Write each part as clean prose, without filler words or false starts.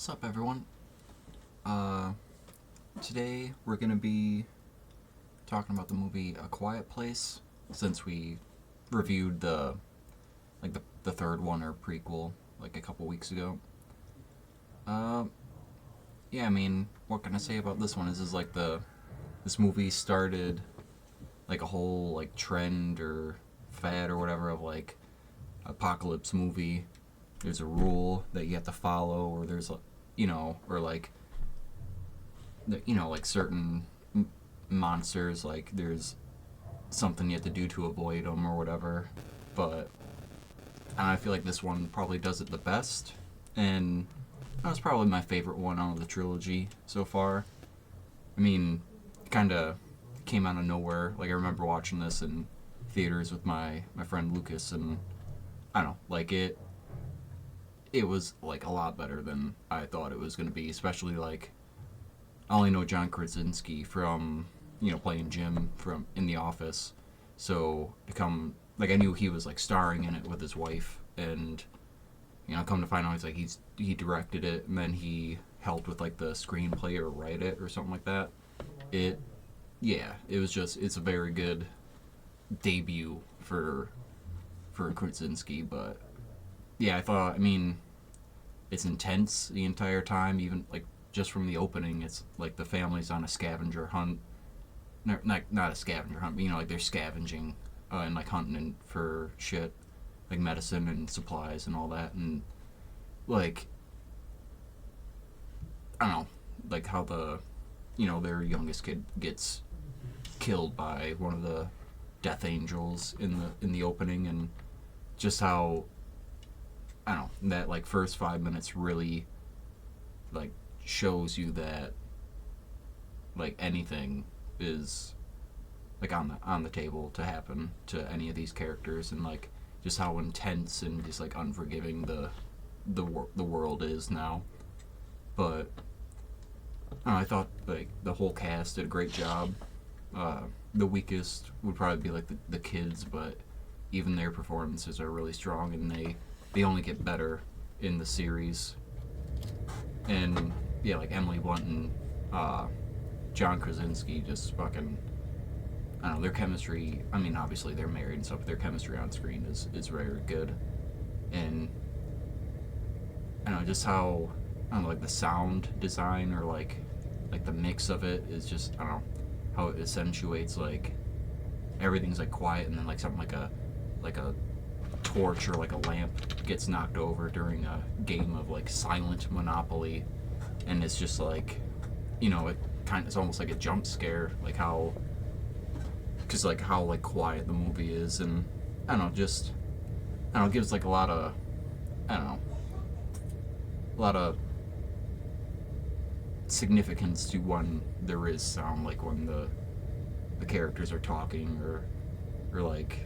What's up, everyone? Uh, Today we're gonna be talking about the movie A Quiet Place, since we reviewed the third one or prequel like a couple weeks ago. Uh, yeah, I mean, what can I say about this one? Is like this movie started like a whole like trend or fad or whatever of like apocalypse movie. There's a rule that you have to follow, or there's a, or like like certain monsters, like there's something you have to do to avoid them or whatever. But I feel like this one probably does it the best, and that was probably my favorite one out of the trilogy so far. I mean, it kind of came out of nowhere. Like, I remember watching this in theaters with my friend Lucas, and I don't know, like it was like a lot better than I thought it was going to be, especially like I only know John Krasinski from playing Jim from in The Office, so to come like I knew he was like starring in it with his wife, and come to find out he directed it, and then he helped with like the screenplay or write it or something like that. It it was just, it's a very good debut for Krasinski. But yeah, I mean, it's intense the entire time, even like just from the opening. It's like the family's on a scavenger hunt. Not a scavenger hunt, but like they're scavenging and like hunting for shit, like medicine and supplies and all that. And like, I don't know, like how their youngest kid gets killed by one of the death angels in the opening, and just how, I don't know, that like first 5 minutes really like shows you that like anything is like on the table to happen to any of these characters, and like just how intense and just like unforgiving the world is now. But I thought like the whole cast did a great job. The weakest would probably be like the kids, but even their performances are really strong, and they only get better in the series. And yeah, like Emily Blunt and John Krasinski just fucking, I don't know, their chemistry. I mean, obviously they're married and stuff, but their chemistry on screen is very good. And I don't know, just how, I don't know, like the sound design or like the mix of it is just, I don't know, how it accentuates like everything's like quiet, and then like something like a torch or like a lamp gets knocked over during a game of like silent Monopoly, and it's just like, it kind of, it's almost like a jump scare, like how, because like how like quiet the movie is. And I don't know, just, I don't know, it gives like a lot of, I don't know, a lot of significance to when there is sound, like when the characters are talking, or like,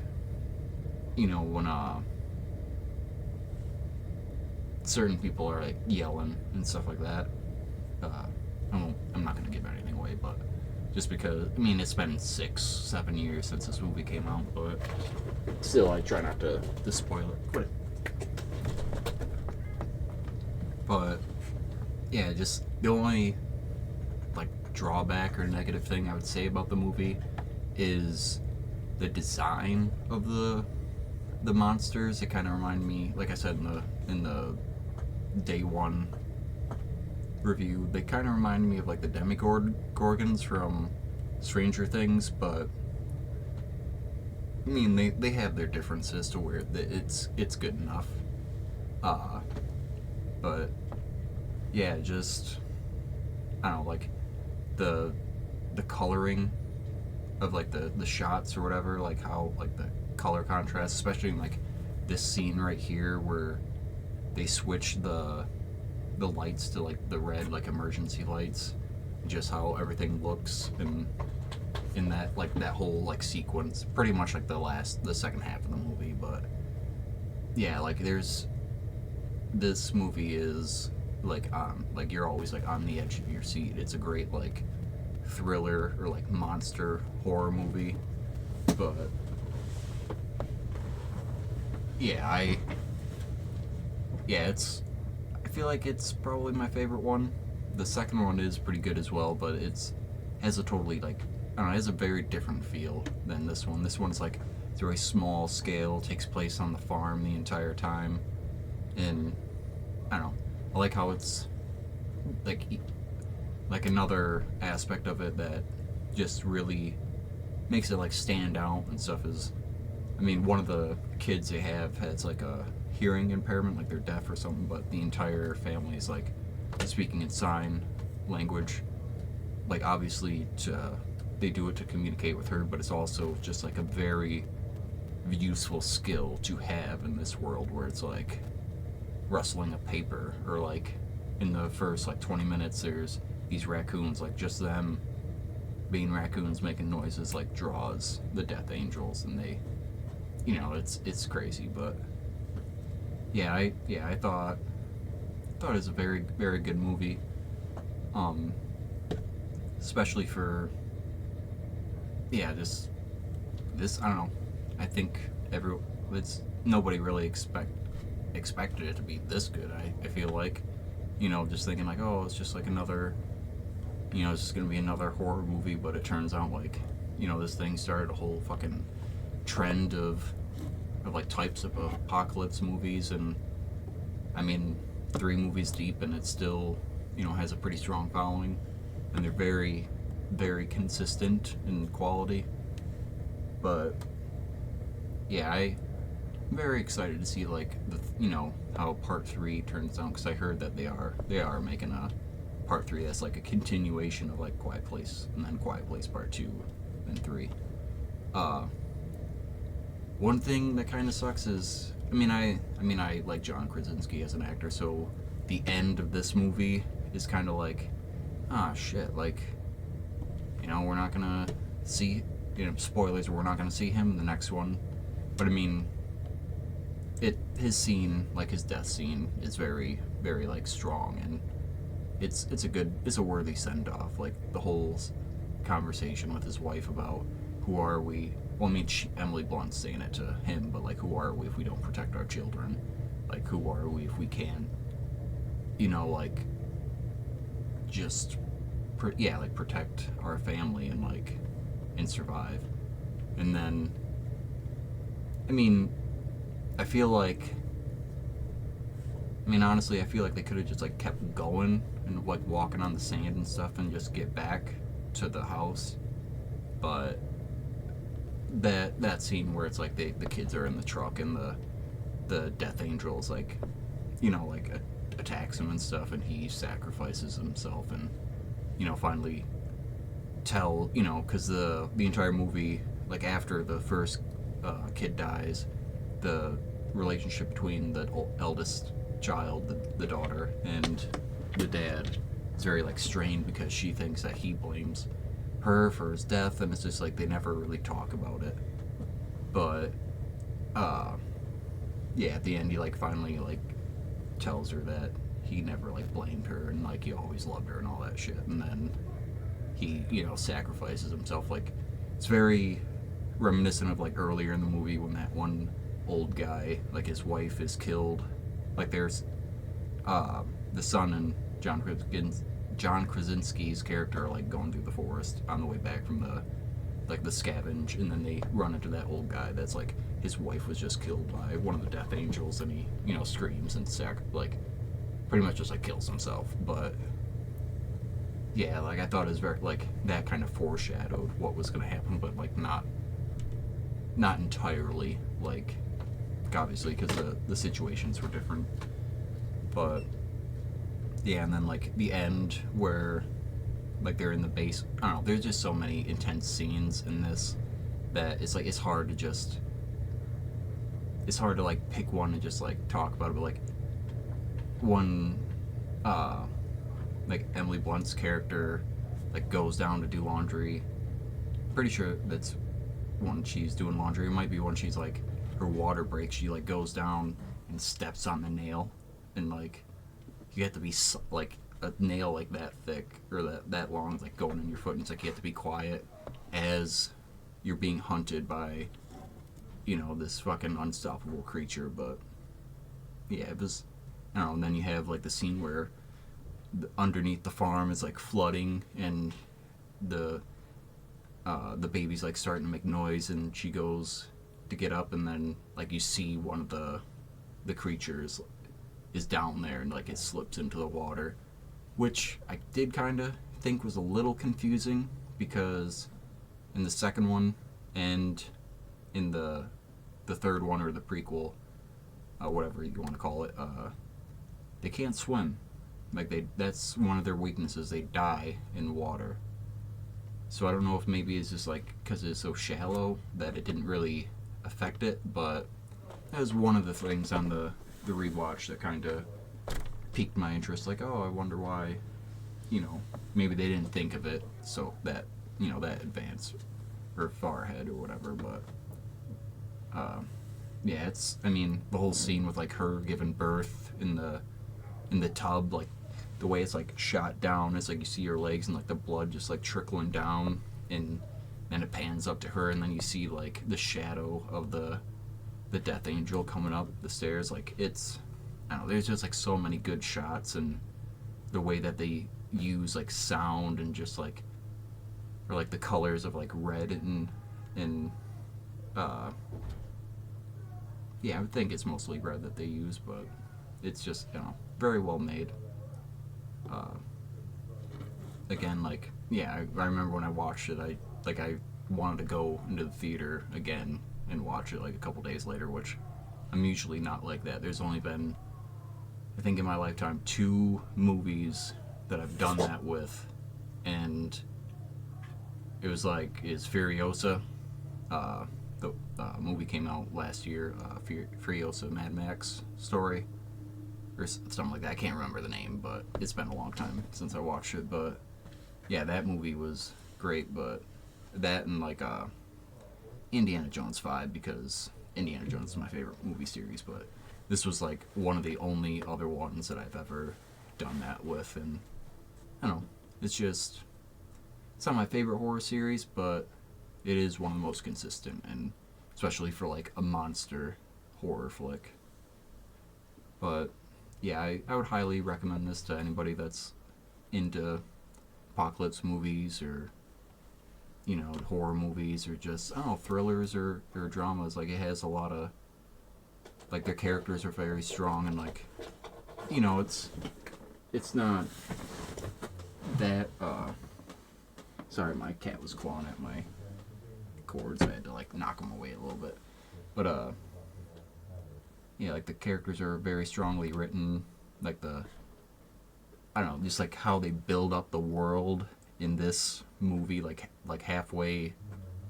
when certain people are like yelling and stuff like that. I'm not gonna give anything away, but just because, I mean, it's been 6-7 years since this movie came out, but still, I try not to spoil it. But yeah, just the only like drawback or negative thing I would say about the movie is the design of the monsters. It kind of reminded me, like I said in the day one review, they kind of remind me of like the Demogorgons from Stranger Things. But I mean, they have their differences to where it's good enough. But yeah, just, I don't know, like the coloring of like the shots or whatever, like how like the color contrast, especially in like this scene right here where they switch the lights to like the red, like emergency lights, just how everything looks in that, like that whole like sequence, pretty much like the second half of the movie. But yeah, like this movie is like you're always like on the edge of your seat. It's a great like thriller or like monster horror movie. But yeah, it's, I feel like it's probably my favorite one. The second one is pretty good as well, but has a totally like I don't know, it has a very different feel than this one. This one's like it's a very small scale, takes place on the farm the entire time, and I don't know. I like how it's like like another aspect of it that just really makes it like stand out and stuff is I mean one of the kids they have has like a hearing impairment, like they're deaf or something, but the entire family is like speaking in sign language, like obviously they do it to communicate with her, but it's also just like a very useful skill to have in this world where it's like rustling a paper or like in the first like 20 minutes there's these raccoons, like just them being raccoons making noises like draws the death angels, and they it's crazy. But I thought it was a very very good movie, um especially for just this I don't know, I think it's nobody really expected it to be this good. I feel like just thinking like, oh, it's just like another it's just gonna be another horror movie, but it turns out like this thing started a whole fucking trend of like types of apocalypse movies, and I mean 3 movies deep and it still has a pretty strong following, and they're very very consistent in quality. But I'm very excited to see like the how part 3 turns out, because I heard that they are making a part 3 that's like a continuation of like Quiet Place, and then Quiet Place part 2 and 3. One thing that kind of sucks is I like John Krasinski as an actor, so the end of this movie is kind of like, shit, like we're not gonna see spoilers, we're not gonna see him in the next one. But I mean, his scene, like his death scene, is very very like strong, and it's a worthy send off. Like the whole conversation with his wife about who are we. Well, I mean, Emily Blunt's saying it to him, but like, who are we if we don't protect our children? Like, who are we if we can't, like, just, like protect our family and like, and survive. And then, I mean, I feel like, honestly, I feel like they could have just like kept going and like walking on the sand and stuff and just get back to the house. But that scene where it's like the kids are in the truck and the death angels like like attacks him and stuff, and he sacrifices himself and finally tell because the entire movie, like after the first kid dies, the relationship between the eldest child, the daughter, and the dad is very like strained, because she thinks that he blames her for his death, and it's just like they never really talk about it. But at the end he like finally like tells her that he never like blamed her, and like he always loved her and all that shit, and then he sacrifices himself. Like it's very reminiscent of like earlier in the movie when that one old guy, like his wife is killed. Like there's the son and John Krasinski's character are like going through the forest on the way back from the scavenge, and then they run into that old guy that's like his wife was just killed by one of the death angels, and he screams and like pretty much just like kills himself. But like I thought it was very like that kind of foreshadowed what was going to happen, but like not entirely, like obviously because the situations were different. But and then like the end where like they're in the base, I don't know, there's just so many intense scenes in this that it's like it's hard to like pick one and just like talk about it. But like one like Emily Blunt's character like goes down to do laundry. Pretty sure that's when she's doing laundry. It might be when she's like her water breaks, she like goes down and steps on the nail, and like you have to be like a nail like that thick or that long, like going in your foot, and it's like you have to be quiet as you're being hunted by this fucking unstoppable creature. But it was I don't know, and then you have like the scene where underneath the farm is like flooding, and the the baby's like starting to make noise, and she goes to get up, and then like you see one of the creatures is down there, and like it slips into the water, which I did kind of think was a little confusing, because in the second one and in the third one, or the prequel, whatever you want to call it, they can't swim. Like that's one of their weaknesses. They die in water. So I don't know if maybe it's just like because it's so shallow that it didn't really affect it, but that was one of the things on the rewatch that kind of piqued my interest. Like, oh, I wonder why, maybe they didn't think of it so that, that advanced or far ahead or whatever. But yeah, I mean, the whole scene with like her giving birth in the tub, like the way it's like shot down, it's like you see her legs and like the blood just like trickling down, and then it pans up to her, and then you see like the shadow of the Death Angel coming up the stairs. Like I don't know, there's just like so many good shots, and the way that they use like sound and just like, or like the colors of like red and yeah, I would think it's mostly red that they use, but it's just, very well made. Uh, Again, like, yeah, I remember when I watched it, I wanted to go into the theater again and watch it like a couple days later, which I'm usually not like that. There's only been, I think in my lifetime, 2 movies that I've done that with, and it was like, is Furiosa. The movie came out last year, Furiosa Mad Max story, or something like that. I can't remember the name, but it's been a long time since I watched it. But yeah, that movie was great. But that and like Indiana Jones 5, because Indiana Jones is my favorite movie series. But this was like one of the only other ones that I've ever done that with, and I don't know. It's not my favorite horror series, but it is one of the most consistent, and especially for like a monster horror flick. But yeah, I would highly recommend this to anybody that's into apocalypse movies, or horror movies, or just, I don't know, thrillers or dramas. Like, it has a lot of, like, their characters are very strong, and like, it's not that sorry, my cat was clawing at my cords. I had to like knock them away a little bit. But yeah, like the characters are very strongly written. Like I don't know, just like how they build up the world in this movie. Like halfway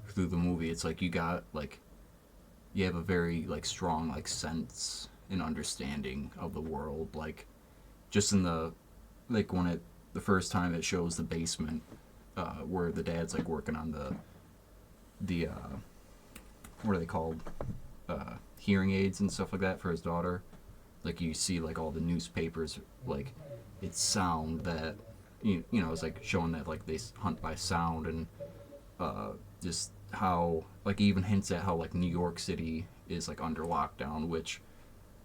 through the movie, it's like you have a very like strong like sense and understanding of the world. Like just in when the first time it shows the basement, where the dad's like working on the what are they called, hearing aids and stuff like that for his daughter. Like you see like all the newspapers, like it's sound that it's like showing that like they hunt by sound, and just how like even hints at how like New York City is like under lockdown, which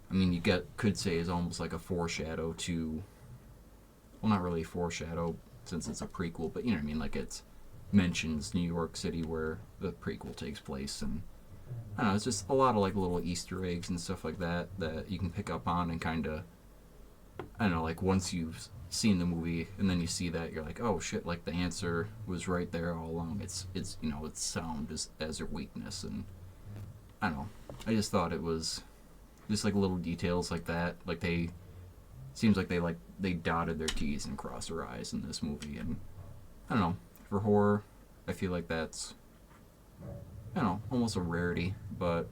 I mean could say is almost like a foreshadow to, well, not really a foreshadow since it's a prequel, but you know what I mean, like it mentions New York City where the prequel takes place. And I don't know, it's just a lot of like little Easter eggs and stuff like that you can pick up on, and kind of, I don't know, like once you've seen the movie and then you see that, you're like, oh shit, like the answer was right there all along. It's it's sound as their weakness. And I don't know, I just thought it was just like little details like that. Like seems like they dotted their T's and crossed their I's in this movie. And I don't know, for horror, I feel like that's, I don't know, almost a rarity. But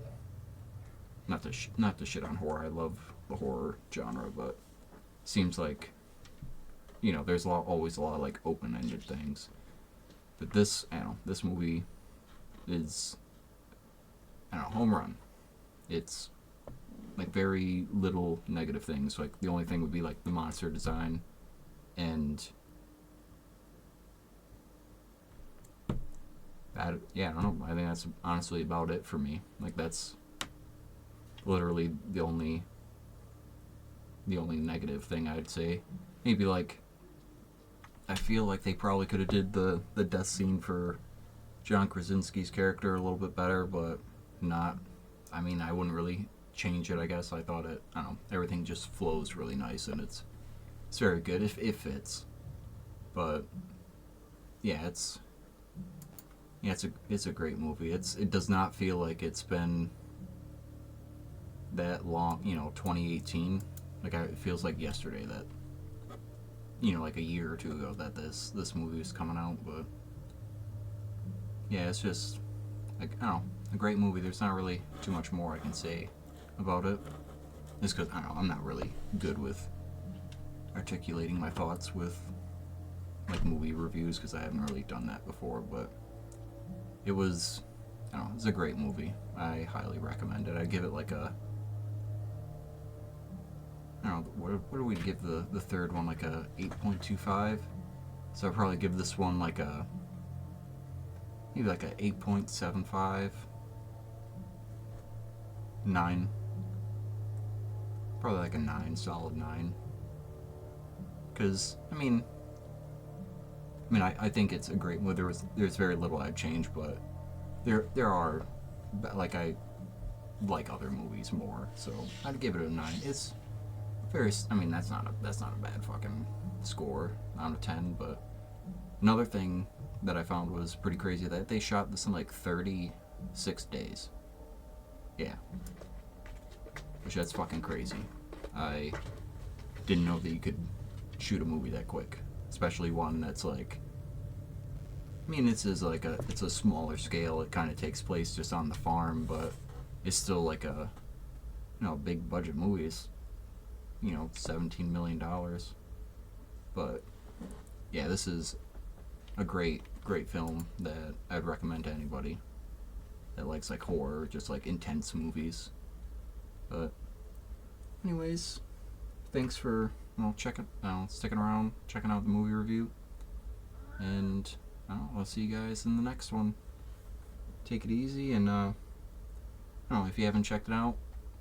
not to shit on horror. I love the horror genre, but seems like there's always a lot of like open-ended things. But this, I don't know, this movie is, I don't know, home run. It's like very little negative things. Like the only thing would be like the monster design, and that, yeah, I don't know. I think that's honestly about it for me. Like that's literally the only the only negative thing I'd say. Maybe like I feel like they probably could have did the death scene for John Krasinski's character a little bit better, but not. I mean, I wouldn't really change it. I guess I thought it. I don't know. Everything just flows really nice, and it's very good if it fits. But yeah, it's a great movie. It does not feel like it's been that long. 2018. Like it feels like yesterday that like a year or two ago that this movie was coming out. But yeah, it's just like I don't know, a great movie. There's not really too much more I can say about it. Just because I don't know, I'm not really good with articulating my thoughts with like movie reviews because I haven't really done that before. But it was, I don't know, it's a great movie. I highly recommend it. I give it like a, I don't know, what do we give the third one, like a 8.25? So I'd probably give this one like a, maybe like a 8.75, 9. Probably like a 9, solid 9. Because, I think it's a great movie. There's very little I'd change, but there are, like, I like other movies more, so I'd give it a 9. It's very, that's not a bad fucking score out of 10. But another thing that I found was pretty crazy that they shot this in like 36 days. Yeah, which that's fucking crazy. I didn't know that you could shoot a movie that quick, especially one that's like, this is like it's a smaller scale. It kind of takes place just on the farm, but it's still like a big budget movie. It's $17 million. But yeah, this is a great film that I'd recommend to anybody that likes like horror, just like intense movies. But anyways, thanks for sticking around, checking out the movie review, and I'll see you guys in the next one. Take it easy, and if you haven't checked it out,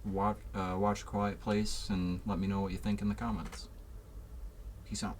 watch A Quiet Place and let me know what you think in the comments. Peace out.